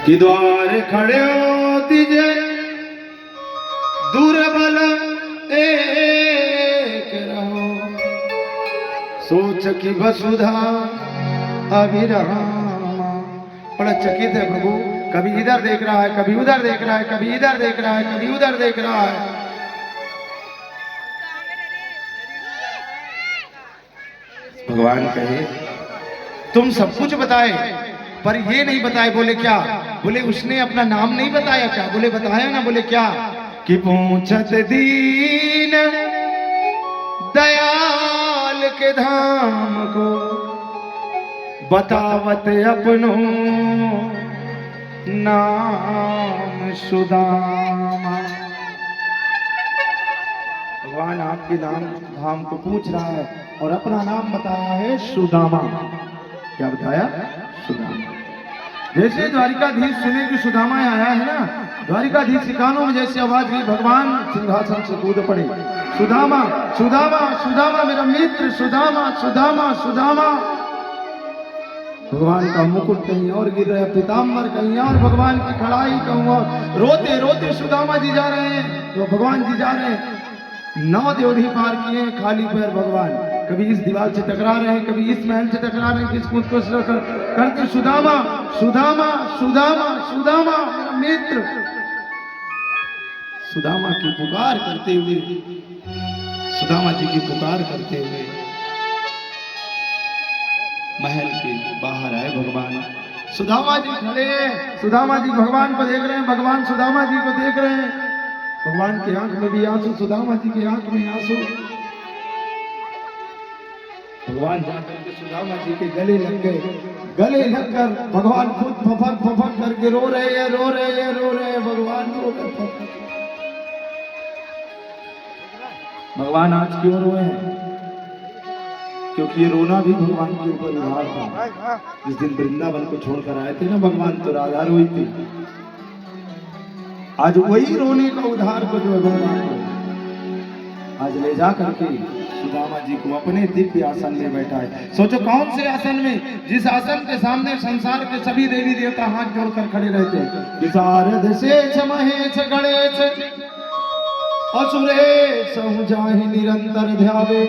कि द्वार खड़े हो दीजे दुर्बल एक रहो, सोच की वसुधा अभिरामा। बड़ा चकित है प्रभु, कभी इधर देख रहा है, कभी उधर देख रहा है, कभी इधर देख रहा है, कभी उधर देख रहा है। भगवान कहे तुम सब कुछ बताए पर ये नहीं बताए। बोले क्या? बोले उसने अपना नाम नहीं बताया क्या? बोले बताया ना। बोले क्या? कि पूछत दीन दयाल के धाम को, बतावत अपनो नाम सुदामा। भगवान आपके नाम धाम को पूछ रहा है और अपना नाम बताया है सुदामा। क्या बताया? सुदामा। जैसे द्वारिकाधीश सुने कि सुदामा आया है ना, द्वारिकाधीश के कानों में जैसे आवाज गई, भगवान सिंहासन से कूद पड़े। सुदामा सुदामा सुदामा मेरा मित्र, सुदामा सुदामा सुदामा। भगवान का मुकुट कहीं और गिर रहा है, पीताम्बर कहीं और, भगवान की खड़ाई कहूँ और। रोते रोते सुदामा जी जा रहे हैं, तो भगवान जी जा रहे हैं। 9 देवढ़ी पार किए खाली पैर भगवान, कभी इस दीवार से टकरा रहे हैं, कभी इस महल से टकरा रहे हैं, किस कुछ को करते सुदामा सुदामा सुदामा सुदामा मेरा मित्र। सुदामा की पुकार करते हुए, सुदामा जी की पुकार करते हुए महल के बाहर आए भगवान। सुदामा जी खड़े हैं, सुदामा जी भगवान को देख रहे हैं, भगवान सुदामा जी को देख रहे हैं। भगवान की आंख में भी आंसू, सुदामा जी की आंख में आंसू। भगवान जाकर के सुदामा जी के गले लग गए। गले लगकर भगवान खुद फफक फफक करके रो रहे हैं, रो रहे हैं, रो रहे हैं। भगवान रो रहे। भगवान आज क्यों रोए हैं? क्योंकि ये रोना भी भगवान के ऊपर उधार था। जिस दिन वृंदावन को छोड़कर आए थे ना भगवान, तो राधा रोई थी। आज वही रोने का उधार को जो है भगवान को आज ले जा करके सुदामा जी को अपने दिव्य आसन में बैठाए। सोचो कौन से आसन में? जिस आसन के सामने संसार के सभी देवी देवता हाथ जोड़कर खड़े रहते हैं। विशारद शेष महेश गणेश असुरेश जाहि निरंतर ध्यावे,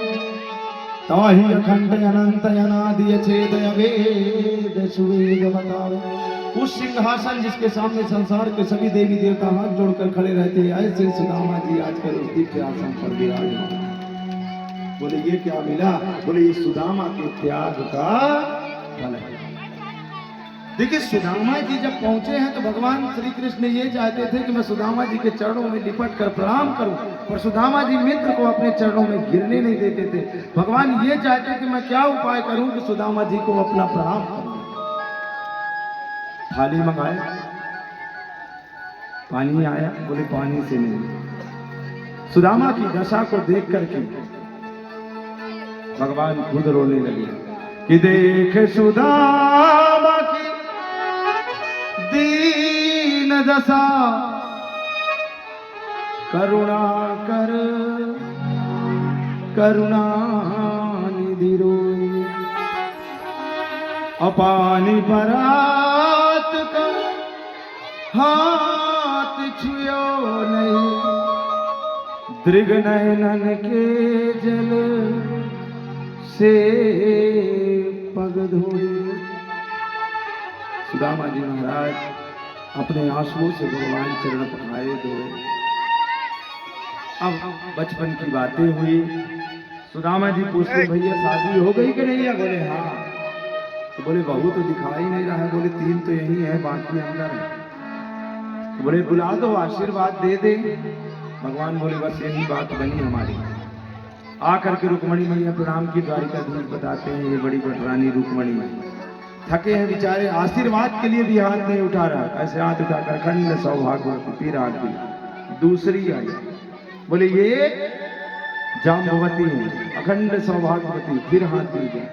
ताहि अखंड अनंत अनादि अछेद अभेद सुवेद बतावे। उस सिंहासन जिसके सामने संसार के सभी देवी देवता हाथ जोड़कर खड़े रहते हैं, ऐसे सुदामा जी आजकल उस दिव्य आसन पर विराजमान। बोले ये क्या मिला? बोले ये सुदामा के त्याग का फल है। देखिए सुदामा जी जब पहुंचे हैं तो भगवान श्री कृष्ण ये चाहते थे कि मैं सुदामा जी के चरणों में लिपट कर प्रणाम करूं, पर सुदामा जी मित्र को अपने चरणों में गिरने नहीं देते थे। भगवान ये चाहते कि मैं क्या उपाय करूं कि सुदामा जी को अपना प्रणाम करूं। थाली मंगाए, पानी आया, बोले पानी से नहीं। सुदामा की दशा को देख करके भगवान खुद रोने लगे कि देख सुदामा की दीन दशा, करुणा कर करुणा निधि रोई, अपानी परात का हाथ छुयो नहीं, दृग नयनन के जल से पग धोई। सुदामा जी महाराज अपने आंसुओं से भगवान चरण पखाए धोए। अब बचपन की बातें हुई। सुदामा जी पूछते भैया शादी हो गई कि नहीं है? बोले हाँ। तो बोले बहू तो दिखाई नहीं रहा है। बोले 3 तो यही है, बाकी अंदर है। तो बोले बुला दो, आशीर्वाद दे दे। भगवान बोले बस यही बात बनी हमारी। आकर के रुक्मणी मैया प्रणाम की द्वारिकाधीश बताते हैं ये बड़ी बटरानी रुक्मणी मैया थके हैं बेचारे, आशीर्वाद के लिए भी हाथ नहीं उठा रहा। ऐसे हाथ उठाकर अखंड सौभाग्यवती फिर हाथ दी। दूसरी आई, बोले ये जाम्बवती है, अखंड सौभाग्यवती, फिर हाथ दी गई।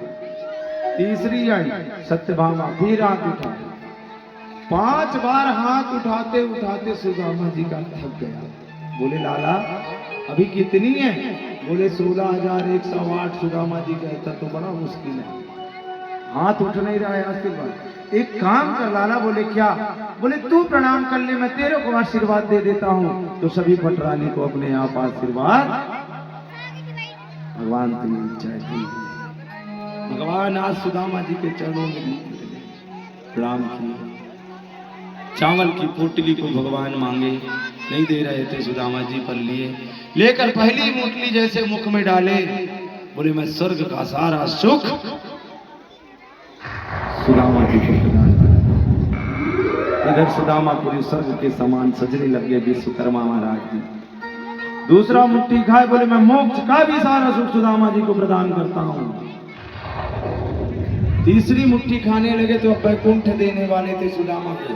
तीसरी आई सत्यभामा, फिर हाथ उठा। 5 बार हाथ उठाते उठाते सुदामा जी का थक गया। बोले लाला अभी कितनी है? बोले 16,108। सुदामा जी कहता तो बड़ा मुश्किल है। हाथ उठ नहीं रहा है आशीर्वाद। एक काम कर लाला, बोले क्या? बोले तू प्रणाम कर ले, मैं तेरे को आशीर्वाद दे देता हूँ। तो सभी पटरानी को अपने आप आशीर्वाद, भगवान तेरी इच्छा थी। भगवान आज सुदामा जी के चरणों में प्रणाम किए। चावल की पोटली को भगवान मांगे, नहीं दे रहे थे, सुदामा जी पर लिए, लेकर पहली पोटली जैसे मुख में डाले, बोले मैं स्वर्ग का सारा सुख सुदामा जी को प्रदान कर। इधर सुदामा पूरी स्वर्ग के समान सजने लगे विश्वकर्मा महाराज जी। दूसरा मुट्ठी खाए, बोले मैं मोक्ष का भी सारा सुख सुदामा जी को प्रदान करता हूं। तीसरी मुट्ठी खाने लगे तो वैकुंठ देने वाले थे सुदामा को,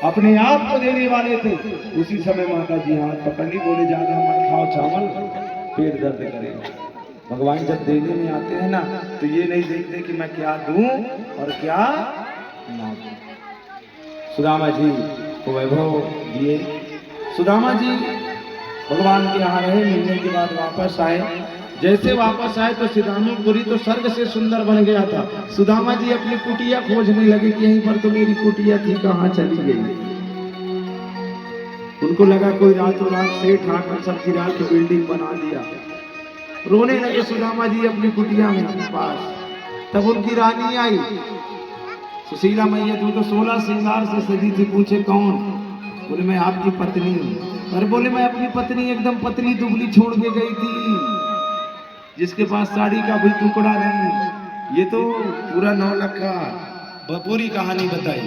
अपने आप को देने वाले थे। उसी समय माता जी हाथ पकड़ ली, बोले ज्यादा मत खाओ चावल, पेट दर्द करेगा। भगवान जब देने में आते हैं ना, तो ये नहीं देखते कि मैं क्या दूं और क्या ना दूं। सुदामा जी को वैभव दिए। सुदामा जी भगवान के यहाँ रहे, मिलने के बाद वापस आए। जैसे वापस आए तो सिदामीपुरी तो स्वर्ग से सुंदर बन गया था। सुदामा जी अपनी कुटिया खोजने लगे कि यहीं पर तो मेरी कुटिया थी, कहाँ चली गई। उनको लगा कोई रातों रात सेठ आकर सब गिरा के बिल्डिंग बना दिया। रोने लगे सुदामा जी अपनी कुटिया में पास। तब उनकी रानी आई, सुशीला मैया, तू तो 16 श्रृंगार से सजी थी। पूछे कौन? बोले मैं आपकी पत्नी हूँ। और बोले मैं अपनी पत्नी एकदम पतली दुबली छोड़ के गई थी, जिसके पास साड़ी का भी टुकड़ा नहीं। ये तो पूरा 9 लाख का पूरी कहानी बताई।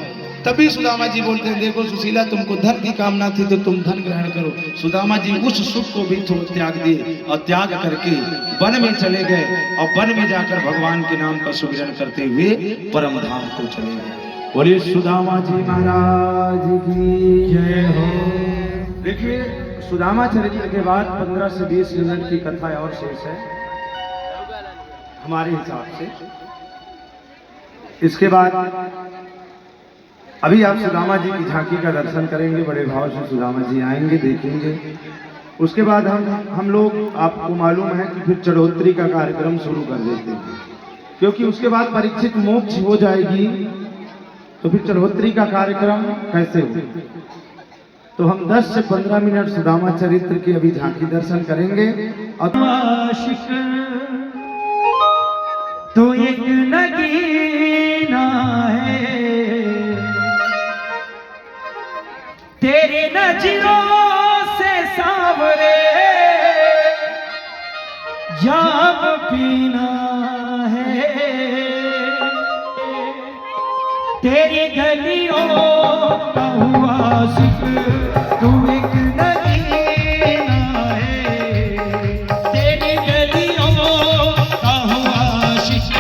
तभी सुदामा जी बोलते हैं, देखो सुशीला, तुमको धन की कामना थी तो तुम धन ग्रहण करो। सुदामा जी उस सुख को भी त्याग दिए और त्याग करके वन में चले गए, और वन में जाकर भगवान के नाम का सुमिरन करते हुए परम धाम को चले गए। बोलिए सुदामा जी महाराज की जय हो। देखिए सुदामा चरित्र के बाद 15 से 20 मिनट की कथा और शेष है हमारे हिसाब से। इसके बाद अभी आप सुदामा जी की झांकी का दर्शन करेंगे। बड़े भाव से सुदामा जी आएंगे, देखेंगे। उसके बाद हम लोग, आपको मालूम है कि फिर चढ़ोतरी का कार्यक्रम शुरू कर देते हैं, क्योंकि उसके बाद परीक्षित मोक्ष हो जाएगी, तो फिर चढ़ोतरी का कार्यक्रम कैसे हो। तो हम 10 से 15 मिनट सुदामा चरित्र की अभी झांकी दर्शन करेंगे। तो एक नगीना है तेरे नजरों से सांवरे, जाम पीना है तेरी गलियों का हुआ जिक्र। तू एक नगीना है तेरी गलियों का हुआ जिक्र।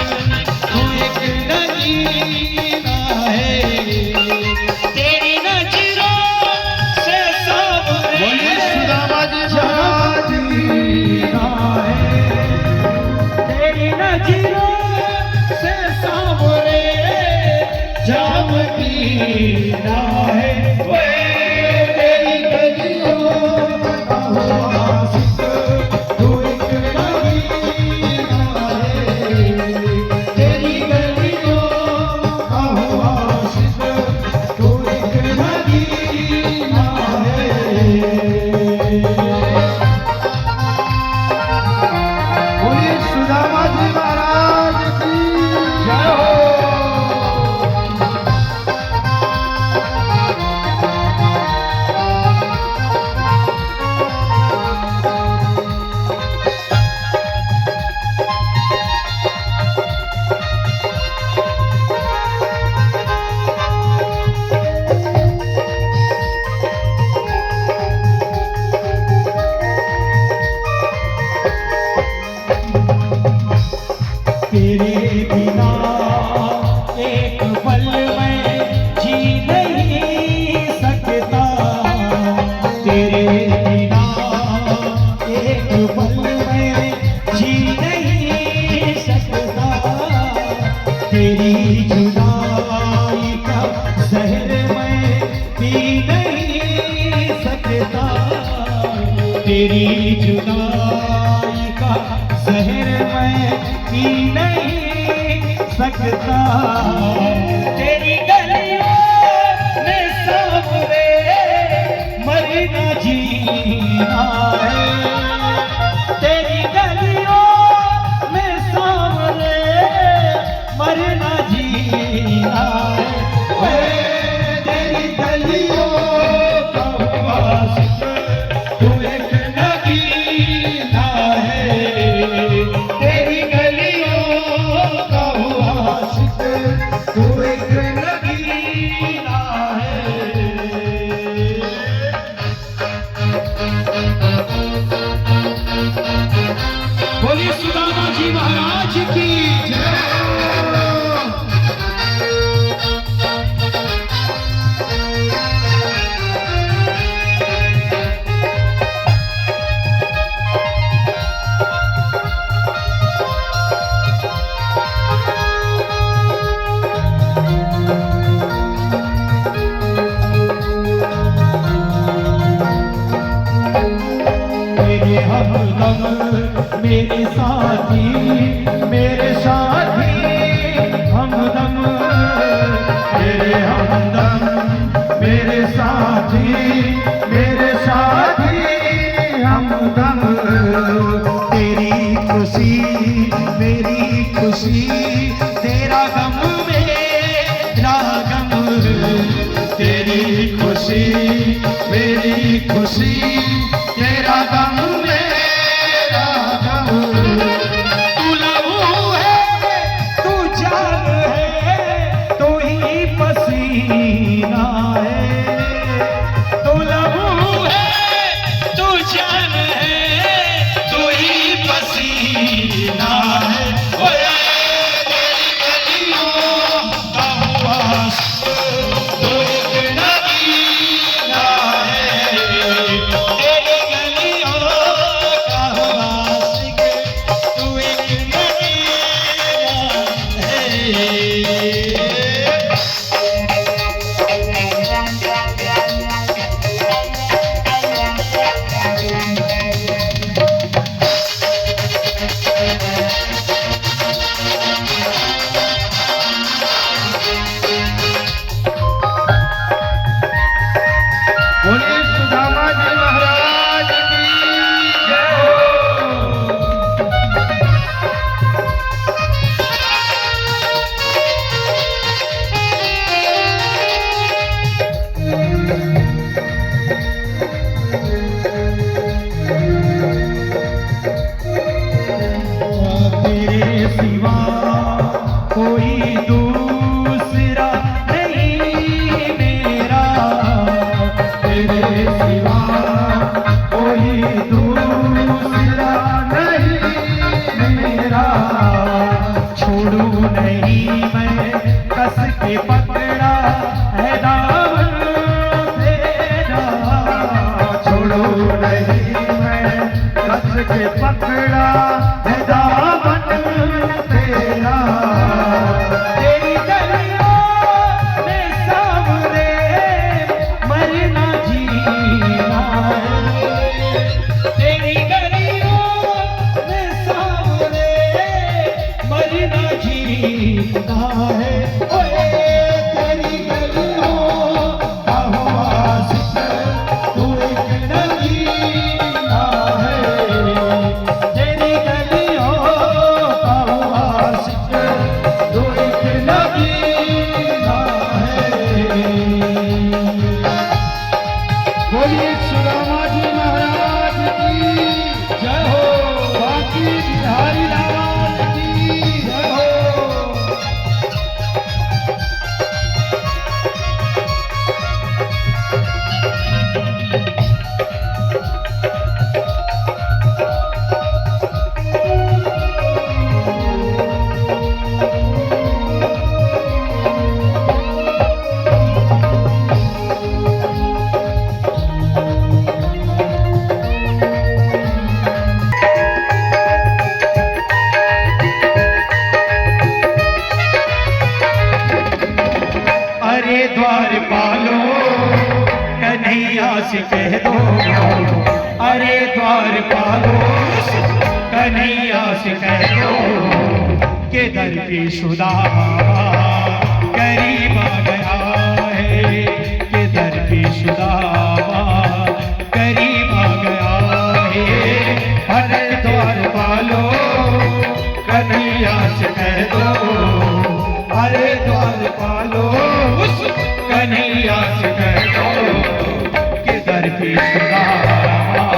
तू एक नगीना है तेरी नजरों से सांवरे। सुदामा जी महाराज है तेरी नजरों से सांवरे, जाम पीना है तेरी गलियों का हुआ जिक्र। तू एक नगीना है तेरी गलियों का हुआ जिक्र। तू एक नगीना है। बोलिए सुदामा जी महाराज की जय हो। तेरे बिना एक पल में जी नहीं सकता, तेरे बिना एक पल में जी नहीं सकता। तेरी जुदाई का जहर मैं पी नहीं सकता, तेरी जुदाई का जहर मैं पी नहीं सकता। आशिका तेरी गलियों में सावरे मरना जीना है तेरी गलियों में सावरे मरना जीना है तेरी गलियों का आशिक तू एक नगीना है तेरी गलियों का आशिक तू एक नगीना है बोलिए सुदामा जी महाराज की जय। मेरे हमदम मेरे साथी हमदम मेरे हमदम मेरे साथी हमदम तेरी खुशी मेरी खुशी तेरा गम मेरा गम तेरी खुशी मेरी खुशी तेरा गम मेरा गम तू लहू है तू जान है तू ही पसीना है तू लहू है तू जान है तू ही पसीना है ओए तेरी गलियों का आशिक तू एक नगीना है तेरी गलियों का आशिक तू एक नगीना है बोलिए सुदामा जी महाराज की जय हो। तेरे सिवा कोई दूसरा नहीं मेरा तेरे सिवा कोई दूसरा नहीं मेरा छोड़ू नहीं मैं कस के पकड़ा है दामन तेरा छोड़ू नहीं मैं कस के पकड़ा है दामन तेरा तेरी गलियों में सावरे मरना जीना है तेरी गलियों में सावरे मरना जीना है ओए तेरी गलियों का आशिक तू एक नगीना है तेरी गलियों का आशिक तू एक नगीना है बोलिए सुदामा जी महाराज की जय हो बाकी बिहारी लाल की जय हो। अरे द्वारपालो कन्हैया से कह दो अरे द्वारपालो कन्हैया से कह दो के दर पे सुदामा करीब आ गया है, के दर पे सुदामा करीब आ गया है। अरे द्वार वालों कन्हैया से कह दो, अरे द्वार वालों उस कन्हैया से कह दो के दर पे सुदामा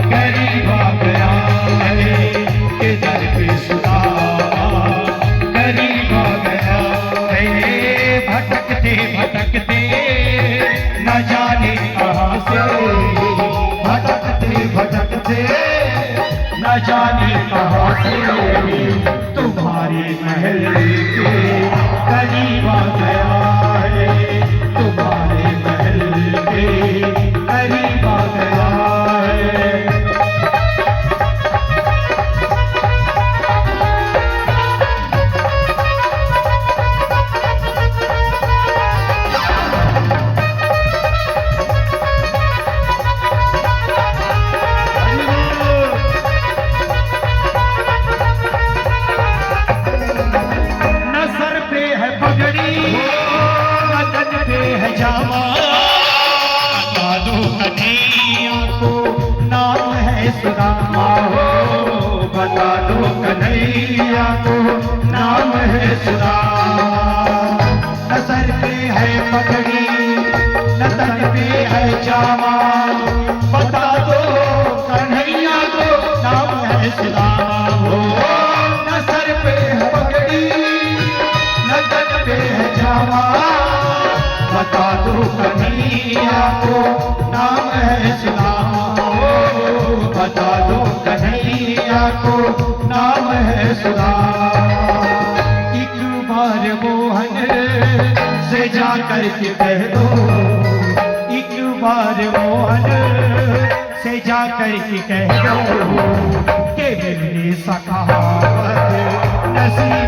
करीब आ गया है, के दर पे सुदामा करीब आ गया है। भटकते भटकते न जाने कहाँ से, भटकते भटकते न जाने कहाँ से तुम्हारे महल के करीब आ गया है, तुम्हारे महल के करीब आ गया है। जामा बता दो कन्हैया को नाम है सुदामा हो, बता दो कन्हैया को नाम है सुदामा। न सर पे है पगड़ी न तन पे है जामा, बता दो कन्हैया को नाम है सुदामा हो। न सर पे है पगड़ी न तन पे है जामा, बता दो कन्हैया को नाम है सुदामा हो, बता दो कन्हैया को नाम है सुदामा। एक बार मोहन से जा कर के कह दो, एक बार मोहन से जा कर के कह दो कि मेरे सखावत नसीब